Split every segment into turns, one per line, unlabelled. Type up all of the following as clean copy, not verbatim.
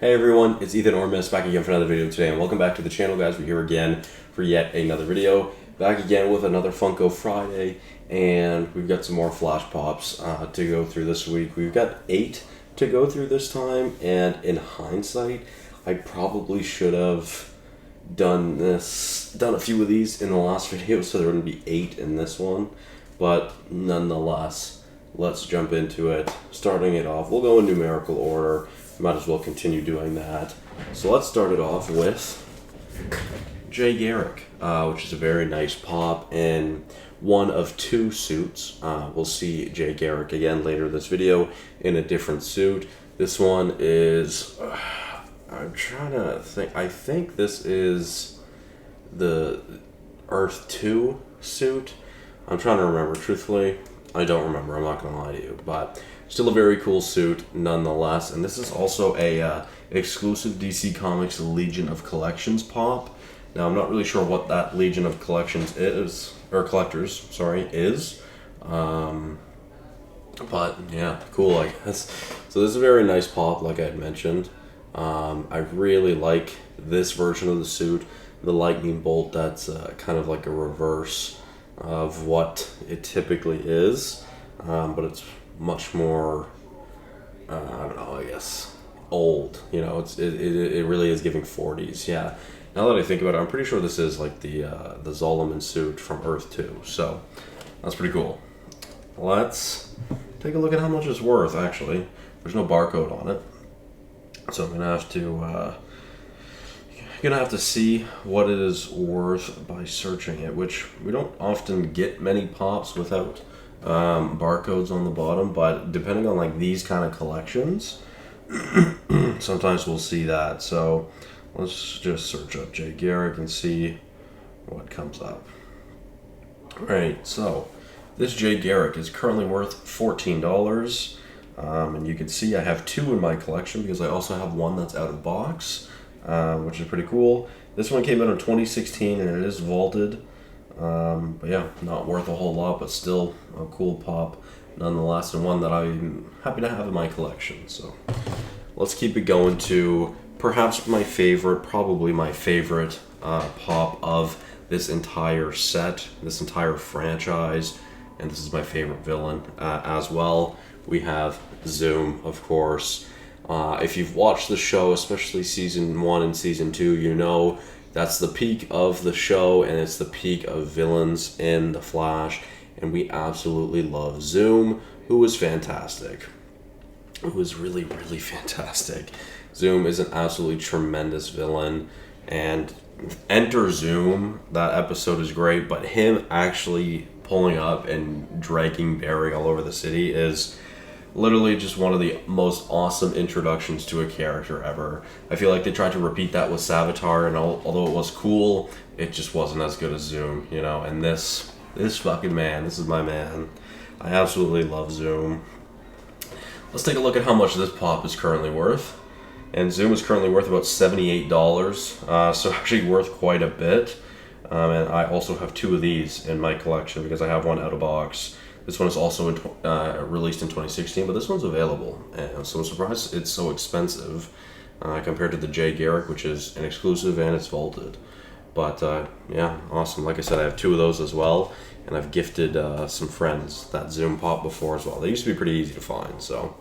Hey everyone, it's Ethan or Miist back again for another video today, and welcome back to the channel, guys. We're here again for yet another video. Back again with another Funko Friday, and we've got some more flash pops to go through this week. We've got 8 to go through this time, and in hindsight, I probably should have done a few of these in the last video, so there wouldn't be 8 in this one. But nonetheless, let's jump into it. Starting it off, we'll go in numerical order. Might as well continue doing that. So let's start it off with Jay Garrick, which is a very nice pop in one of 2 suits. We'll see Jay Garrick again later in this video in a different suit. This one is, I'm trying to think, I think this is the Earth 2 suit. I'm trying to remember, truthfully. I don't remember, I'm not going to lie to you, but still a very cool suit nonetheless. And this is also a exclusive DC Comics Legion of Collections pop. Now, I'm not really sure what that Legion of Collections is, or Collectors, sorry, is. But yeah, cool, I guess. So this is a very nice pop, like I had mentioned. I really like this version of the suit, the lightning bolt that's kind of like a reverse of what it typically is, but it's much more, I don't know, I guess, old, you know, it really is giving 40s, yeah. Now that I think about it, I'm pretty sure this is like the Zolomon suit from Earth 2, so that's pretty cool. Let's take a look at how much it's worth, actually. There's no barcode on it, so I'm gonna have to see what it is worth by searching it, which we don't often get many pops without barcodes on the bottom, but depending on like these kind of collections, sometimes we'll see that. So let's just search up Jay Garrick and see what comes up. Alright, so this Jay Garrick is currently worth $14, and you can see I have 2 in my collection because I also have one that's out of box, which is pretty cool. This one came out in 2016 and it is vaulted. But yeah, not worth a whole lot, but still a cool pop nonetheless, and one that I'm happy to have in my collection. So let's keep it going to perhaps my favorite, probably my favorite pop of this entire set, this entire franchise, and this is my favorite villain as well. We have Zoom, of course. If you've watched the show, especially season 1 and season 2, you know that's the peak of the show, and it's the peak of villains in The Flash, and we absolutely love Zoom, who was fantastic. Who was really, really fantastic. Zoom is an absolutely tremendous villain, and Enter Zoom, that episode is great, but him actually pulling up and dragging Barry all over the city is literally just one of the most awesome introductions to a character ever. I feel like they tried to repeat that with Savitar, and although it was cool, it just wasn't as good as Zoom, you know. And this fucking man, this is my man. I absolutely love Zoom. Let's take a look at how much this pop is currently worth. And Zoom is currently worth about $78, so actually worth quite a bit. And I also have 2 of these in my collection because I have one out of box. This one is also released in 2016, but this one's available, and so I'm surprised it's so expensive compared to the Jay Garrick, which is an exclusive and it's vaulted. But yeah, awesome. Like I said, I have 2 of those as well, and I've gifted some friends that Zoom pop before as well. They used to be pretty easy to find. So,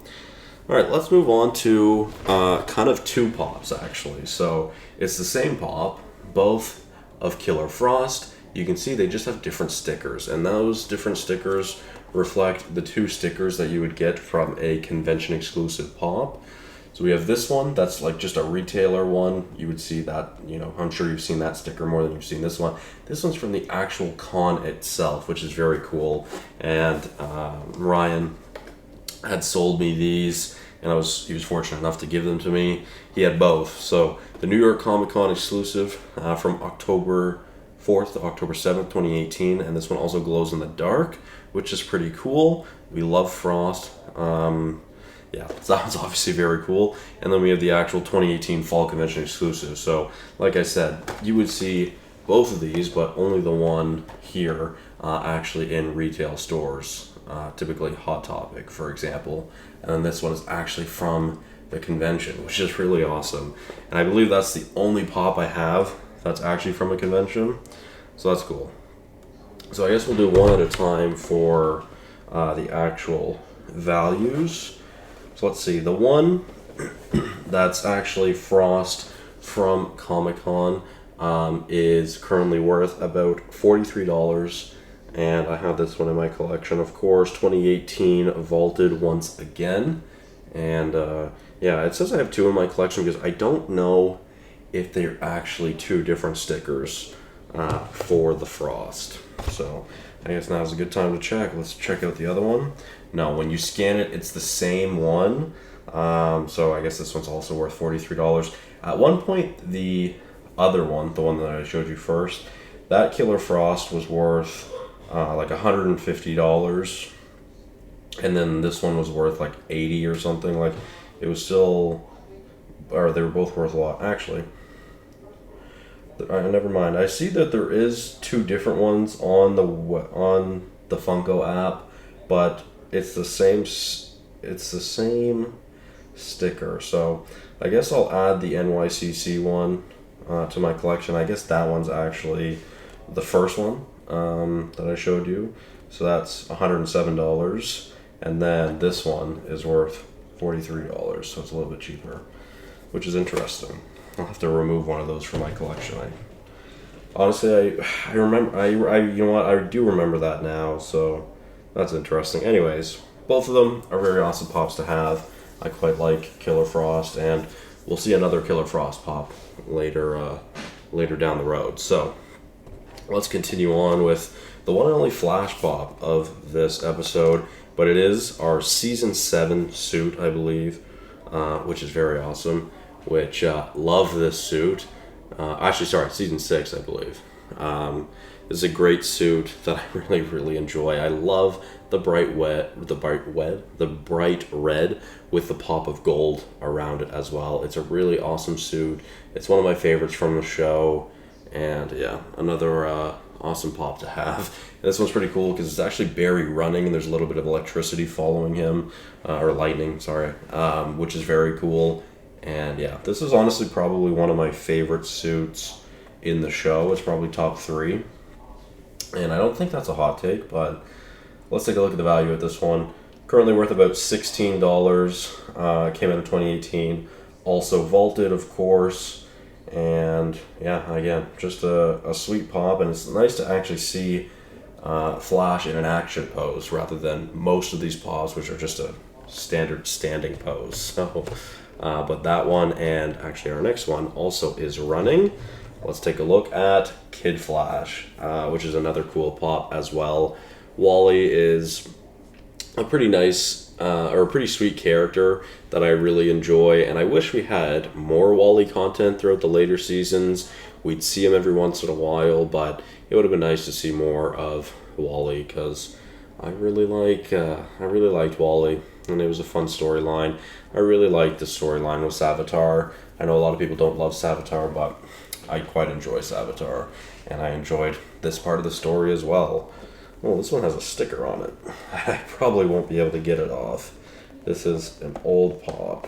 all right, let's move on to kind of 2 pops actually. So it's the same pop, both of Killer Frost. You can see they just have different stickers, and those different stickers reflect the 2 stickers that you would get from a convention exclusive pop. So we have this one that's like just a retailer one. You would see that, you know, I'm sure you've seen that sticker more than you've seen this one. This one's from the actual con itself, which is very cool. And Ryan had sold me these, and he was fortunate enough to give them to me. He had both. So the New York Comic Con exclusive from October 4th to October 7th, 2018, and this one also glows in the dark, which is pretty cool. We love Frost. Yeah, that one's obviously very cool. And then we have the actual 2018 Fall Convention exclusive. So, like I said, you would see both of these, but only the one here actually in retail stores, typically Hot Topic, for example. And then this one is actually from a convention, which is really awesome. And I believe that's the only pop I have that's actually from a convention, so that's cool. So I guess we'll do one at a time for the actual values. So let's see, the one that's actually Frost from Comic-Con is currently worth about $43, and I have this one in my collection, of course. 2018 vaulted once again, and yeah, it says I have two in my collection because I don't know if they're actually two different stickers for the Frost. So I guess now's a good time to check. Let's check out the other one. No, when you scan it, it's the same one. So I guess this one's also worth $43. At one point, the other one, the one that I showed you first, that Killer Frost was worth like $150, and then this one was worth like $80 or something. Like, it was still, or they were both worth a lot. Actually, never mind. I see that there is two different ones on the Funko app, but it's the same. It's the same sticker. So I guess I'll add the NYCC one to my collection. I guess that one's actually the first one that I showed you. So that's $107, and then this one is worth $43. So it's a little bit cheaper, which is interesting. I'll have to remove one of those from my collection. Honestly, I remember. You know what? I do remember that now. So that's interesting. Anyways, both of them are very awesome pops to have. I quite like Killer Frost, and we'll see another Killer Frost pop later down the road. So let's continue on with the one and only flash pop of this episode, but it is our Season 7 suit, I believe, which is very awesome, which love this suit. Actually, sorry, Season 6, I believe. This is a great suit that I really, really enjoy. I love the bright red with the pop of gold around it as well. It's a really awesome suit. It's one of my favorites from the show, and yeah, another awesome pop to have. And this one's pretty cool because it's actually Barry running, and there's a little bit of electricity following him, or lightning, sorry, which is very cool. And yeah, this is honestly probably one of my favorite suits in the show. It's probably top 3. And I don't think that's a hot take, but let's take a look at the value at this one. Currently worth about $16. Came out of 2018. Also vaulted, of course. And yeah, again, just a sweet pop. And it's nice to actually see Flash in an action pose rather than most of these pops, which are just a standard standing pose. So, but that one and actually our next one also is running. Let's take a look at Kid Flash, which is another cool pop as well. Wally is a pretty nice, or a pretty sweet character that I really enjoy, and I wish we had more Wally content throughout the later seasons. We'd see him every once in a while, but it would have been nice to see more of Wally, because I really liked Wally, and it was a fun storyline. I really liked the storyline with Savitar. I know a lot of people don't love Savitar, but I quite enjoy Savitar, and I enjoyed this part of the story as well. Well, this one has a sticker on it. I probably won't be able to get it off. This is an old pop.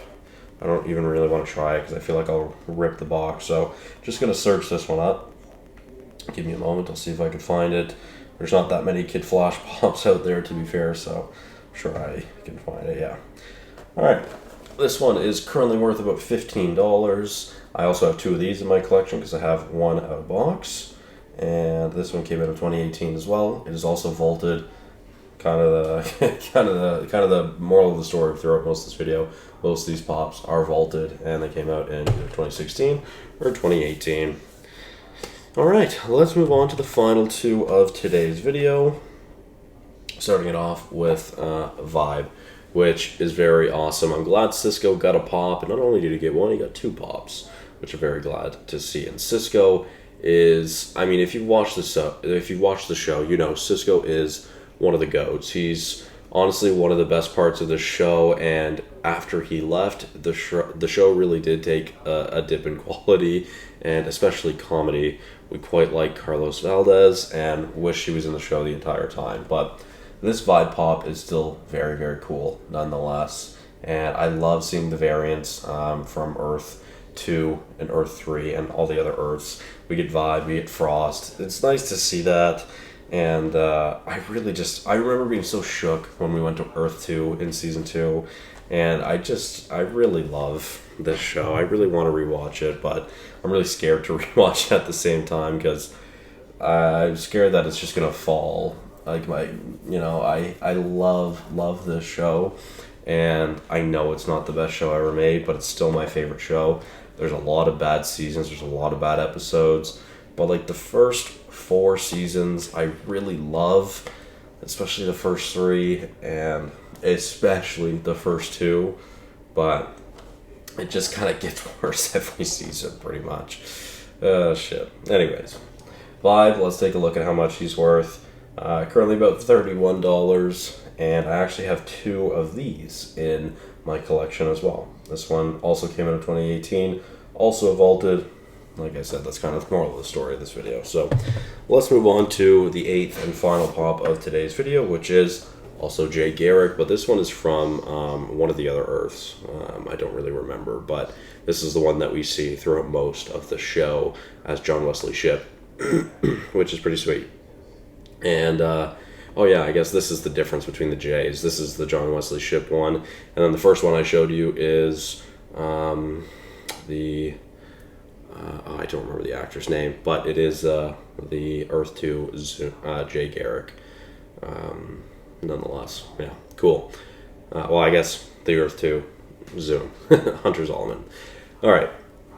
I don't even really want to try it because I feel like I'll rip the box. So just going to search this one up. Give me a moment. I'll see if I can find it. There's not that many Kid Flash pops out there, to be fair, so I'm sure I can find it, yeah. Alright, this one is currently worth about $15. I also have 2 of these in my collection because I have one out of box, and this one came out of 2018 as well. It is also vaulted. Kind of the moral of the story throughout most of this video. Most of these pops are vaulted, and they came out in either 2016 or 2018. All right, let's move on to the final 2 of today's video. Starting it off with Vibe, which is very awesome. I'm glad Cisco got a pop, and not only did he get one, he got 2 pops, which I'm very glad to see. And Cisco is, I mean, if you've watched the show, you know Cisco is one of the GOATs. He's honestly one of the best parts of the show, and after he left, the show really did take a dip in quality, and especially comedy. We quite like Carlos Valdez and wish he was in the show the entire time, but this Vibe pop is still very, very cool nonetheless. and I love seeing the variants from Earth 2 and Earth 3 and all the other Earths. We get Vibe, we get Frost. It's nice to see that. And I remember being so shook when we went to Earth 2 in Season 2. And I really love this show. I really want to rewatch it, but I'm really scared to rewatch it at the same time because I'm scared that it's just going to fall. Like I love this show. And I know it's not the best show ever made, but it's still my favorite show. There's a lot of bad seasons. There's a lot of bad episodes. But like the first 4 seasons, I really love, especially the first 3 and especially the first 2. But it just kind of gets worse every season, pretty much. Shit. Anyways, Vibe. Let's take a look at how much he's worth. Currently about $31, and I actually have 2 of these in my collection as well. This one also came out in 2018, also vaulted. Like I said, that's kind of the moral of the story of this video. So let's move on to the 8th and final pop of today's video, which is also Jay Garrick, but this one is from one of the other Earths. I don't really remember, but this is the one that we see throughout most of the show as John Wesley Shipp, which is pretty sweet. And oh yeah, I guess this is the difference between the Jays. This is the John Wesley Shipp one, and then the first one I showed you is I don't remember the actor's name, but it is the Earth 2 Jay Garrick. Nonetheless, yeah, cool. Well, I guess the Earth 2 Zoom, Hunter Zolomon. All right,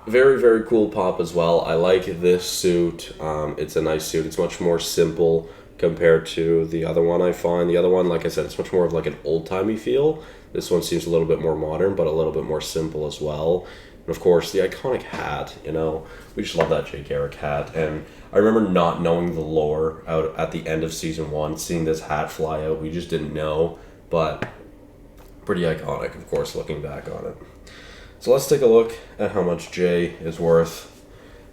very, very cool pop as well. I like this suit. It's a nice suit. It's much more simple compared to the other one I find. The other one, like I said, it's much more of like an old-timey feel. This one seems a little bit more modern, but a little bit more simple as well. And of course, the iconic hat, we just love that Jay Garrick hat. And I remember not knowing the lore out at the end of season 1, seeing this hat fly out. We just didn't know, but pretty iconic, of course, looking back on it. So let's take a look at how much Jay is worth.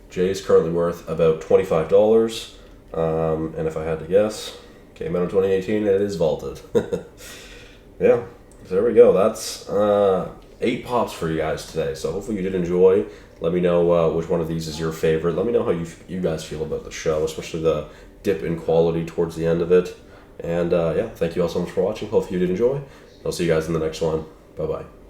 Jay is currently worth about $25. And if I had to guess, came out in 2018 and it is vaulted. Yeah, so there we go. That's 8 pops for you guys today. So hopefully you did enjoy. Let me know which one of these is your favorite. Let me know how you guys feel about the show, especially the dip in quality towards the end of it. And yeah, thank you all so much for watching. Hopefully you did enjoy. I'll see you guys in the next one. Bye-bye.